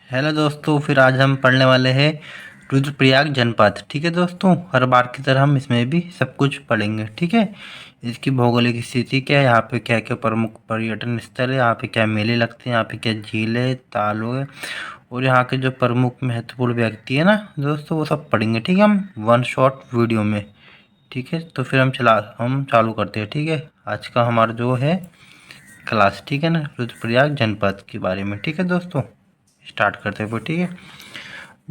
Hello दोस्तों, फिर आज हम पढ़ने वाले हैं रुद्रप्रयाग जनपद। ठीक है दोस्तों, हर बार की तरह हम इसमें भी सब कुछ पढ़ेंगे। ठीक है, इसकी भौगोलिक स्थिति क्या है, यहाँ पे क्या क्या प्रमुख पर्यटन स्थल है, यहाँ पे क्या मेले लगते हैं, यहाँ पे क्या झील है, ताल है, और यहाँ के जो प्रमुख महत्वपूर्ण व्यक्ति है ना दोस्तों, वो सब पढ़ेंगे। ठीक है, हम वन शॉट वीडियो में। ठीक है, तो फिर हम चालू करते हैं। ठीक है, आज का हमारा जो है क्लास, ठीक है ना, रुद्रप्रयाग जनपद के बारे में। ठीक है दोस्तों, स्टार्ट करते हैं। ठीक है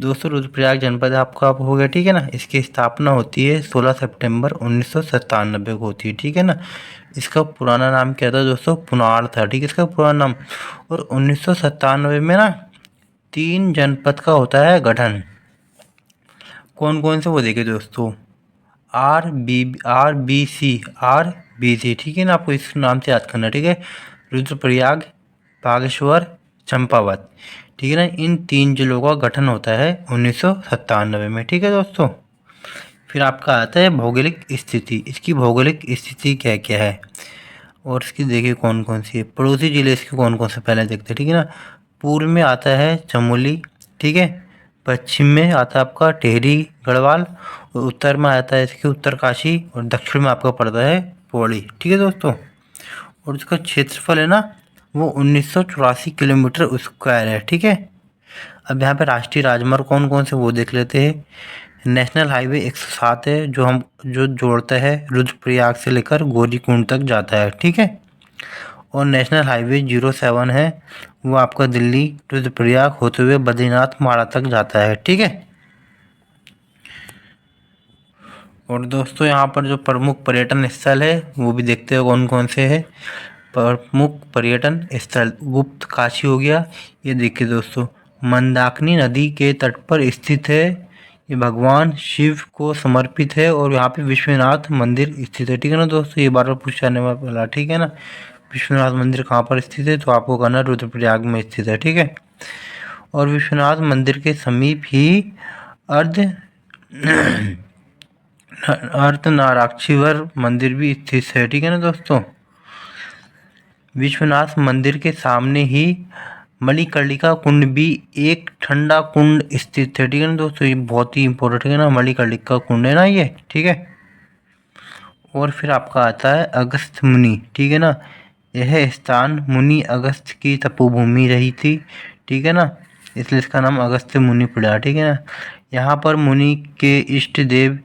दोस्तों, रुद्रप्रयाग जनपद आपका आप हो गया। ठीक है ना, इसकी स्थापना होती है 16 सितंबर 1997 को होती है। ठीक है ना, इसका पुराना नाम क्या था दोस्तों? पुनार था। ठीक है, इसका पुराना नाम। और 1997 में ना 3 जनपद का होता है गठन। कौन कौन से वो देखे दोस्तों? R B C. ठीक है ना, आपको इस नाम से याद करना। ठीक है, रुद्रप्रयाग, बागेश्वर, चंपावत। ठीक है ना, इन 3 जिलों का गठन होता है 1997 में। ठीक है दोस्तों, फिर आपका आता है भौगोलिक स्थिति। इसकी भौगोलिक स्थिति क्या क्या है और इसकी देखिए कौन कौन सी है। पड़ोसी जिले इसके कौन कौन से पहले देखते हैं। ठीक है ना, पूर्व में आता है चमोली। ठीक है, पश्चिम में आता है आपका टिहरी गढ़वाल, और उत्तर में आता है इसके उत्तरकाशी, और दक्षिण में आपका पड़ता है पौड़ी। ठीक है दोस्तों, और इसका क्षेत्रफल है ना वो 1984 किलोमीटर स्क्वायर है। ठीक है, अब यहाँ पे राष्ट्रीय राजमार्ग कौन कौन से वो देख लेते हैं। नेशनल हाईवे 107 है, जो जोड़ता है रुद्रप्रयाग से लेकर गौरीकुंड तक जाता है। ठीक है, और नेशनल हाईवे 07 है, वो आपका दिल्ली रुद्रप्रयाग होते हुए बद्रीनाथ माड़ा तक जाता है। ठीक है, और दोस्तों यहाँ पर जो प्रमुख पर्यटन स्थल है वो भी देखते हैं कौन कौन से है। प्रमुख पर्यटन स्थल गुप्त काशी हो गया। ये देखिए दोस्तों, मंदाकिनी नदी के तट पर स्थित है। ये भगवान शिव को समर्पित है, और यहाँ पे विश्वनाथ मंदिर स्थित है। ठीक है ना दोस्तों, ये बार बार पूछ जाने वाला। ठीक है ना, विश्वनाथ मंदिर कहाँ पर स्थित है, तो आपको कहना रुद्रप्रयाग में स्थित है। ठीक है, और विश्वनाथ मंदिर के समीप ही अर्ध अर्धनारीश्वर मंदिर भी स्थित है। ठीक है ना दोस्तों, विश्वनाथ मंदिर के सामने ही मणिकर्णिका कुंड भी एक ठंडा कुंड स्थित है। ठीक है ना दोस्तों, ये बहुत ही इंपॉर्टेंट है ना, मणिकर्णिका कुंड है ना ये। ठीक है, और फिर आपका आता है अगस्त मुनि। ठीक है ना, यह स्थान मुनि अगस्त की तपोभूमि रही थी। ठीक है ना, इसलिए इसका नाम अगस्त मुनि पड़ा। ठीक है ना, यहाँ पर मुनि के इष्ट देव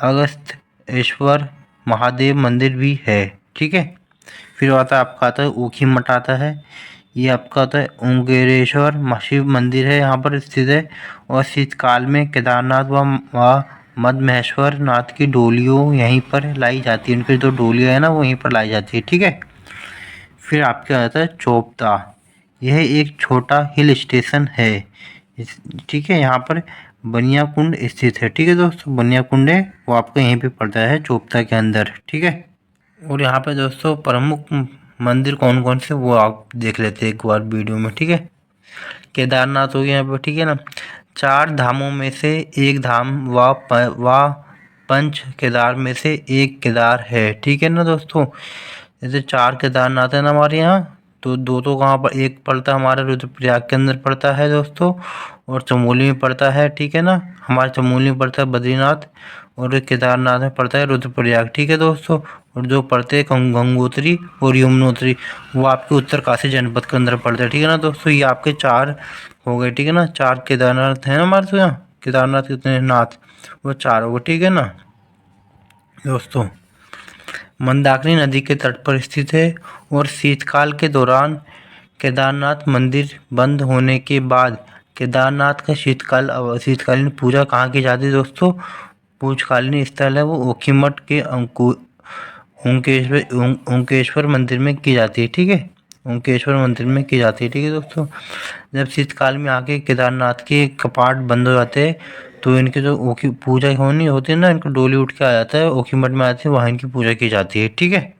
अगस्तेश्वर महादेव मंदिर भी है। ठीक है, फिर आपका आता है ऊखी मठ आता है। ये आपका आता है ओंकारेश्वर शिव मंदिर है, यहाँ पर स्थित है। और शीतकाल में केदारनाथ व मद्महेश्वर नाथ की डोलियों यहीं पर लाई जाती है। उनकी जो डोलियाँ है ना वो वहीं पर लाई जाती है। ठीक है, फिर आपके आता है चोपता। यह एक छोटा हिल स्टेशन है। ठीक है, यहाँ पर बनिया कुंड स्थित है। ठीक है दोस्तों, बनिया कुंड है वो आपको यहीं पे पड़ता है चोपता के अंदर। ठीक है, और यहाँ पे दोस्तों प्रमुख मंदिर कौन कौन से वो आप देख लेते हैं एक बार वीडियो में। ठीक है, केदारनाथ हो गया यहाँ पे। ठीक है ना, 4 धामों में से एक धाम व पंच केदार में से एक केदार है। ठीक है ना दोस्तों, जैसे 4 केदारनाथ है ना हमारे यहाँ, तो दो तो कहाँ पर, एक पड़ता है हमारे रुद्रप्रयाग के अंदर पड़ता है दोस्तों, और चमोली में पड़ता है। ठीक है ना, हमारे चमोली में पड़ता है बद्रीनाथ, और केदारनाथ में पड़ता है रुद्रप्रयाग। ठीक है दोस्तों, और जो पड़ते हैं गंगोत्री और यमुनोत्री, वो आपके उत्तरकाशी जनपद के अंदर पड़ते हैं। ठीक है ना दोस्तों, ये आपके 4 हो गए। ठीक है ना, 4 केदारनाथ हैं हमारे तो यहाँ। केदारनाथ कितने नाथ, वो 4 हो गए। ठीक है ना दोस्तों, मंदाकिनी नदी के तट पर स्थित है, और शीतकाल के दौरान केदारनाथ मंदिर बंद होने के बाद केदारनाथ का शीतकालीन पूजा कहाँ की जाती है दोस्तों? पूजकालीन स्थल है वो ओखीमठ के ओंकेश्वर मंदिर में की जाती है। ठीक है, ओंकेश्वर मंदिर में की जाती है। ठीक है दोस्तों, जब शीतकाल में आके केदारनाथ के कपाट बंद हो जाते हैं, तो इनकी जो ओखी पूजा होनी होती है ना, इनको डोली उठ के आ जाता है, ओखीमठ में आते हैं, वहाँ इनकी पूजा की जाती है। ठीक है,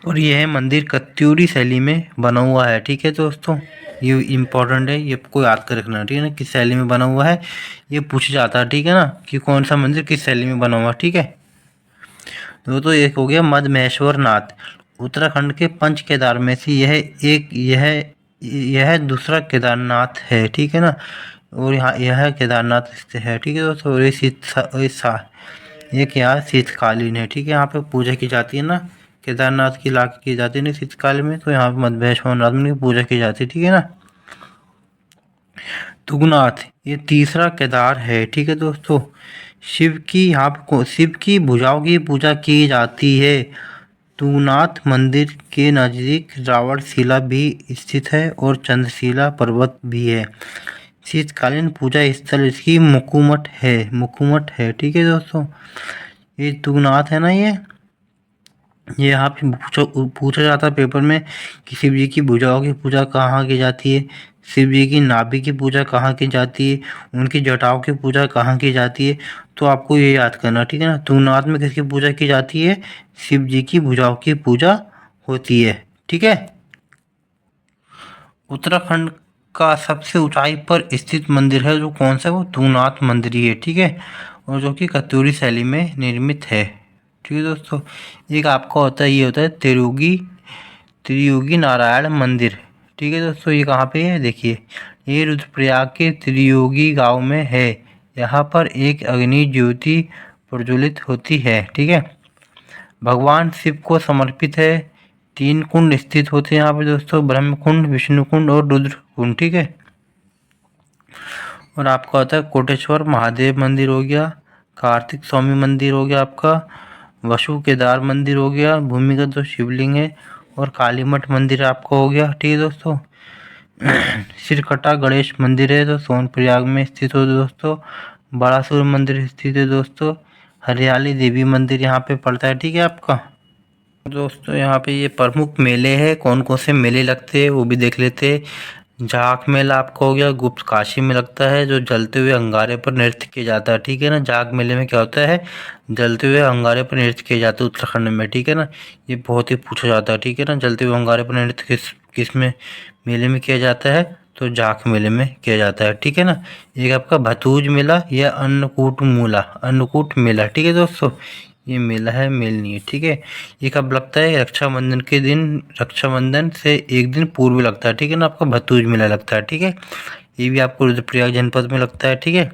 और यह मंदिर कत्यूरी शैली में बना हुआ है। ठीक है दोस्तों, ये इम्पोर्टेंट है, ये आपको याद कर रखना। ठीक है ना, किस शैली में बना हुआ है ये पूछ जाता है। ठीक है ना, कि कौन सा मंदिर किस शैली में बना हुआ है। ठीक है दोस्तों, एक हो गया मद्महेश्वर नाथ, उत्तराखंड के पंच केदार में से यह यह दूसरा केदारनाथ है, ठीक है ना। और यहाँ यह केदारनाथ स्थित है, ठीक है दोस्तों। और ये क्या शीतकालीन है, ठीक है। यहाँ पे पूजा की जाती है ना, केदारनाथ की लाके की जाती है ना शीतकाल में, तो यहाँ पे मध्य में पूजा की जाती है, ठीक है ना। तुंगनाथ ये तीसरा केदार है, ठीक है दोस्तों। शिव की भुजाओं की पूजा की जाती है। तुंगनाथ मंदिर के नजदीक रावणशिला भी स्थित है और चंद्रशिला पर्वत भी है। शीतकालीन पूजा स्थल इसकी मुकुमठ है, ठीक है दोस्तों। ये तुंगनाथ है ना, ये यहाँ पे पूछा जाता है पेपर में कि शिव जी की भुजाओं की पूजा कहाँ की जाती है, शिव जी की नाभि की पूजा कहाँ की जाती है, उनकी जटाओं की पूजा कहाँ की जाती है। तो आपको ये याद करना, ठीक है ना। तुंगनाथ में किसकी पूजा की जाती है, शिव जी की भुजाओं की पूजा होती है, ठीक है। उत्तराखंड का सबसे ऊंचाई पर स्थित मंदिर है जो कौन सा है, वो तुंगनाथ मंदिर ही है, ठीक है। और जो कि कत्यूरी शैली में निर्मित है, ठीक है दोस्तों। एक आपका होता है त्रियोगी नारायण मंदिर, ठीक है दोस्तों। ये कहाँ पे है, देखिए ये रुद्रप्रयाग के त्रियोगी गांव में है। यहाँ पर एक अग्नि ज्योति प्रज्वलित होती है, ठीक है। भगवान शिव को समर्पित है। 3 कुंड स्थित होते हैं यहाँ पे दोस्तों, ब्रह्म कुंड, विष्णु कुंड और रुद्र कुंड, ठीक है। और आपका होता है कोटेश्वर महादेव मंदिर हो गया, कार्तिक स्वामी मंदिर हो गया, आपका वसु केदार मंदिर हो गया, भूमिगत जो शिवलिंग है, और कालीमठ मंदिर आपका हो गया, ठीक है दोस्तों। सिरकटा गणेश मंदिर है जो सोनप्रयाग में स्थित हो दोस्तों। बालासुर मंदिर स्थित है दोस्तों। हरियाली देवी मंदिर यहाँ पे पड़ता है, ठीक है आपका दोस्तों। यहाँ पे ये प्रमुख मेले हैं, कौन कौन से मेले लगते हैं वो भी देख लेते हैं। जाख मेला आपका हो गया, गुप्त काशी में लगता है, जो जलते हुए अंगारे पर नृत्य किया जाता है, ठीक है ना। जाख मेले में क्या होता है, जलते हुए अंगारे पर नृत्य किया जाता है उत्तराखंड में, ठीक है ना। ये बहुत ही पूछा जाता है, ठीक है ना। जलते हुए अंगारे पर नृत्य किस में मेले में किया जाता है, तो जाख मेले में किया जाता है, ठीक है ना। एक आपका भतूज मेला या अन्नकूट मेला, ठीक है दोस्तों। ये मेला है, मेल नहीं है, ठीक है। ये कब लगता है, रक्षाबंधन के दिन, रक्षाबंधन से एक दिन पूर्व लगता है, ठीक है ना। आपका भतूज मेला लगता है, ठीक है। ये भी आपको रुद्रप्रयाग जनपद में लगता है, ठीक है।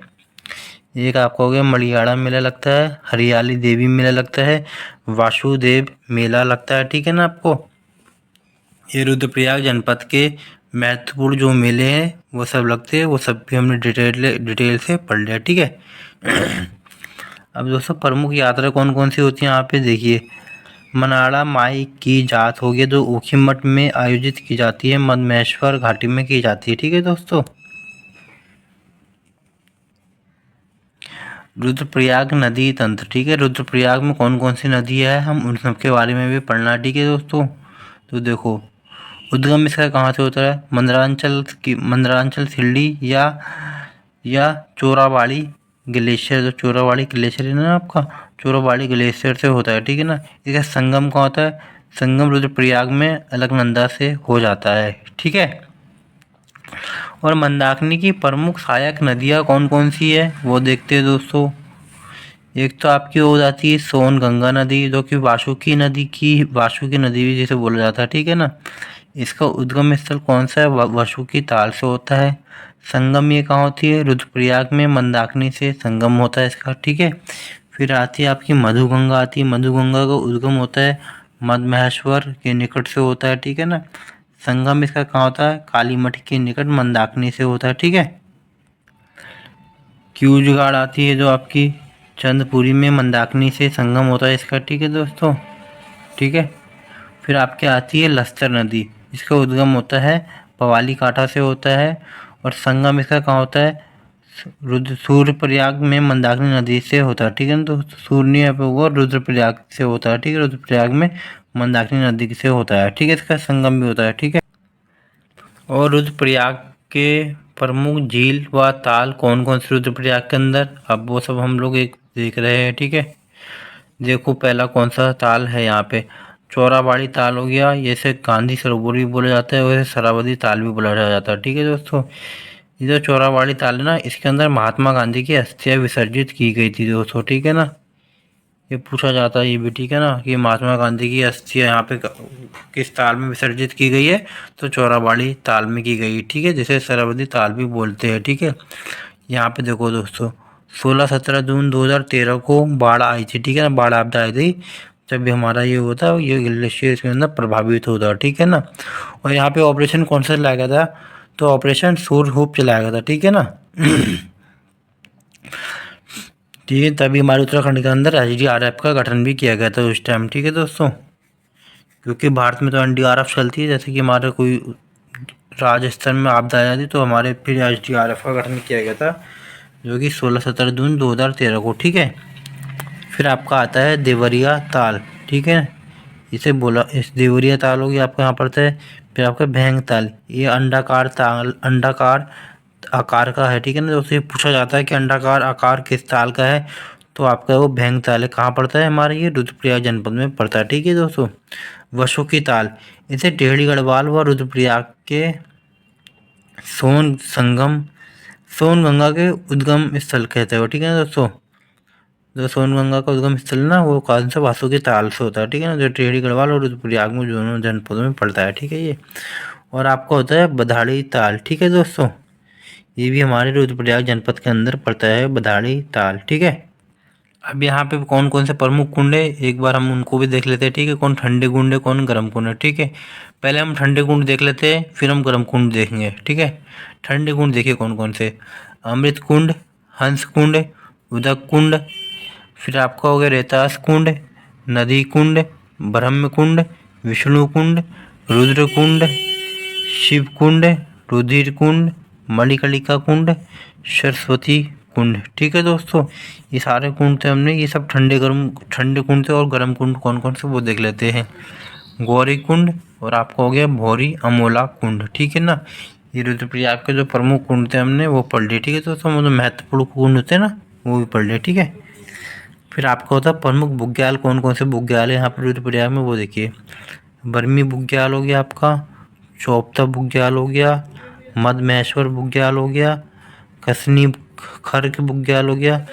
एक आपका हो गया मड़ियाड़ा मेला लगता है, हरियाली देवी मेला लगता है, वासुदेव मेला लगता है, ठीक है ना आपको। ये रुद्रप्रयाग जनपद के महत्वपूर्ण जो मेले हैं वो सब लगते हैं, वो सब भी हमने डिटेल से पढ़ लिया, ठीक है। अब दोस्तों प्रमुख यात्रा कौन कौन सी होती है यहाँ पे देखिए। मनाड़ा माई की जात हो गया जो ऊखीमठ में आयोजित की जाती है, मदमहेश्वर घाटी में की जाती है, ठीक है दोस्तों। रुद्रप्रयाग नदी तंत्र, ठीक है। रुद्रप्रयाग में कौन कौन सी नदी है, हम उन सब के बारे में भी पढ़ना, ठीक है दोस्तों। तो देखो उद्गम इसका कहाँ से होता है, मंदरांचल सिल्डी या चोराबाड़ी ग्लेशियर, जो चोराबाड़ी ग्लेशियर है ना आपका, चोराबाड़ी ग्लेशियर से होता है, ठीक है ना। इसका संगम कहाँ होता है, संगम रुद्रप्रयाग में अलकनंदा से हो जाता है, ठीक है। और मंदाकिनी की प्रमुख सहायक नदियाँ कौन कौन सी है वो देखते हैं दोस्तों। एक तो आपकी हो जाती है सोन गंगा नदी, जो कि वासुकी नदी भी जिसे बोला जाता है, ठीक है ना। इसका उद्गम स्थल कौन सा है, वासुकी ताल से होता है। संगम ये कहाँ होती है, रुद्रप्रयाग में मंदाकिनी से संगम होता है इसका, ठीक है। फिर आती है आपकी मधुगंगा आती है, मधुगंगा का उद्गम होता है मदमहेश्वर के निकट से होता है, ठीक है ना। संगम इसका कहाँ होता है, कालीमठ के निकट मंदाकिनी से होता है, ठीक है। क्यूजगाड़ आती है जो आपकी चंदपुरी में मंदाकिनी से संगम होता है इसका, ठीक है दोस्तों, ठीक है। फिर आपके आती है लस्तर नदी, इसका उद्गम होता है पवाली काठा से होता है, और संगम इसका कहाँ होता है, सूर्यप्रयाग में मंदाकिनी नदी से होता है, ठीक है ना। तो सूर्य पे हुआ रुद्रप्रयाग से होता है, ठीक है। रुद्रप्रयाग में मंदाकिनी नदी से होता है, ठीक है। इसका संगम भी होता है, ठीक है। और रुद्रप्रयाग के प्रमुख झील व ताल कौन कौन से रुद्रप्रयाग के अंदर, अब वो सब हम लोग एक देख रहे हैं, ठीक है। देखो पहला कौन सा ताल है यहाँ पे, चौराबाड़ी ताल हो गया, जैसे गांधी सरोवर भी बोला जाता है, वैसे शरावती ताल भी बोला जाता है, ठीक है दोस्तों। ये जो चौराबाड़ी ताल है ना, इसके अंदर महात्मा गांधी की अस्थियाँ विसर्जित की गई थी दोस्तों, ठीक है ना। ये पूछा जाता है ये भी, ठीक है ना, कि महात्मा गांधी की अस्थियाँ यहाँ पे किस ताल में विसर्जित की गई है, तो चौराबाड़ी ताल में की गई, ठीक है, जिसे सरस्वती ताल भी बोलते हैं, ठीक है। यहाँ पे देखो दोस्तों, 16-17 जून 2013 को बाढ़ आई थी, ठीक है ना, बाढ़ आपदा आई थी, जब भी हमारा ये होता है, ये ग्लेशियर इसके अंदर प्रभावित होता है, ठीक है ना। और यहाँ पे ऑपरेशन कौन सा चलाया गया था, तो ऑपरेशन सूर्यहूप चलाया गया था, ठीक है ना। ठीक है, तभी हमारे उत्तराखंड के अंदर SDRF का गठन भी किया गया था उस टाइम, ठीक है दोस्तों। क्योंकि भारत में तो NDRF चलती है, जैसे कि हमारे कोई राजस्थान में आपदा आ जाती तो हमारे फिर SDRF का गठन किया गया था, जो कि 16-17 जून 2013 को, ठीक है। फिर आपका आता है देवरिया ताल, ठीक है, इसे बोला इस देवरिया ताल होगी आपको यहाँ पड़ता है। फिर आपका भेंग ताल, ये अंडाकार ताल, अंडाकार आकार का है, ठीक है ना। दोस्तों ये पूछा जाता है कि अंडाकार आकार किस ताल का है, तो आपका वो भेंग ताल है, कहाँ पड़ता है, हमारे ये रुद्रप्रयाग जनपद में पड़ता है, ठीक है दोस्तों। वशु की ताल, इसे टेढ़ी गढ़वाल व रुद्रप्रयाग के सोन संगम, सोन गंगा के उद्गम स्थल कहते हो, ठीक है ना दोस्तों। जो सोनगंगा का उद्गम स्थल ना, वो कौन सा, वासु की ताल से होता है, ठीक है ना, जो टेढ़ी गढ़वाल और रुद्रप्रयाग में दोनों जनपदों में पड़ता है, ठीक है ये। और आपका होता है बदाड़ी ताल, ठीक है दोस्तों, ये भी हमारे रुद्रप्रयाग जनपद के अंदर पड़ता है, बदाड़ी ताल, ठीक है। अब यहाँ पे कौन कौन से प्रमुख कुंड है, एक बार हम उनको भी देख लेते हैं, ठीक है, कौन ठंडे कुंड है, कौन गर्म कुंड है, ठीक है। पहले हम ठंडे कुंड देख लेते हैं, फिर हम गर्म कुंड देखेंगे, ठीक है। ठंडे कुंड देखिए कौन कौन से, अमृत कुंड, हंस कुंड, उदक कुंड, फिर आपका हो गया रेतास कुंड, नदी कुंड, ब्रह्म कुंड, विष्णु कुंड, रुद्र कुंड, शिव कुंड, रुधिर कुंड, मणिकर्णिका कुंड, सरस्वती कुंड, ठीक है दोस्तों। ये सारे कुंड थे हमने, ये सब ठंडे कुंड थे। और गर्म कुंड कौन कौन से वो देख लेते हैं, गौरी कुंड, और आपका हो गया भौरी अमोला कुंड, ठीक है ना। ये रुद्रप्रयाग के जो प्रमुख कुंड थे हमने वो पढ़ लिए, ठीक है दोस्तों। मतलब महत्वपूर्ण कुंड होते हैं ना, वो भी पढ़ लिए, ठीक है। फिर आपका होता है प्रमुख बुग्याल, कौन कौन से बुग्याल है यहाँ पर रुद्रप्रयाग में, वो देखिए। बर्मी बुग्याल हो गया आपका, चौपता बुग्याल हो गया, मदमहेश्वर बुग्याल हो गया, कसनी खर्क बुग्याल हो गया,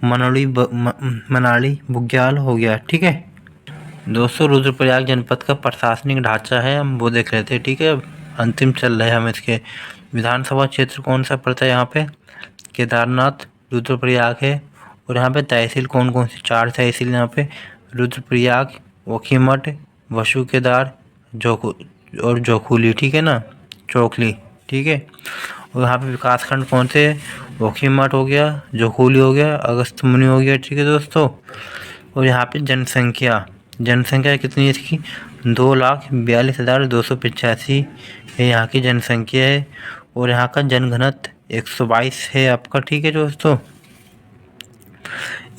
मनाली बुग्याल हो गया, ठीक है दोस्तों। रुद्रप्रयाग जनपद का प्रशासनिक ढांचा है, हम वो देख लेते हैं, ठीक है। अंतिम चल रहे हैं हम इसके। विधानसभा क्षेत्र कौन सा पड़ता है यहाँ पे, केदारनाथ, रुद्रप्रयाग है। और यहाँ पे तहसील कौन कौन सी, 4 तहसील यहाँ पे, रुद्रप्रयाग, ओखीमठ, वसुकेदार, और जोखुली, ठीक है ना, चौखली, ठीक है। और यहाँ पे विकास खंड कौन से, ओखीमठ हो गया, जोखुली हो गया, अगस्त्यमुनि हो गया, ठीक है दोस्तों। और यहाँ पे जनसंख्या कितनी है इसकी, 2,42,285 है यहाँ की जनसंख्या है। और यहाँ का जनघनत्व 122 है आपका, ठीक है दोस्तों।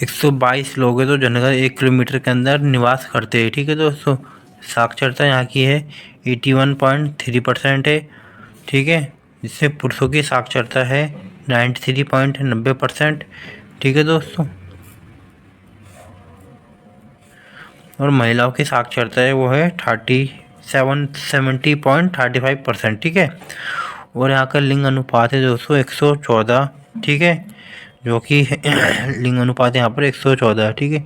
122 लोग हैं तो जनघनत्व 1 किलोमीटर के अंदर निवास करते हैं, ठीक है दोस्तों। साक्षरता यहाँ की है 81.3% है, ठीक है। जिससे पुरुषों की साक्षरता है 93.90%, ठीक है दोस्तों। और महिलाओं की साक्षरता है वो है 70.35%, ठीक है। और यहाँ का लिंग अनुपात है दोस्तों 114, ठीक है, जो कि लिंग अनुपात यहाँ पर 114 है, ठीक है।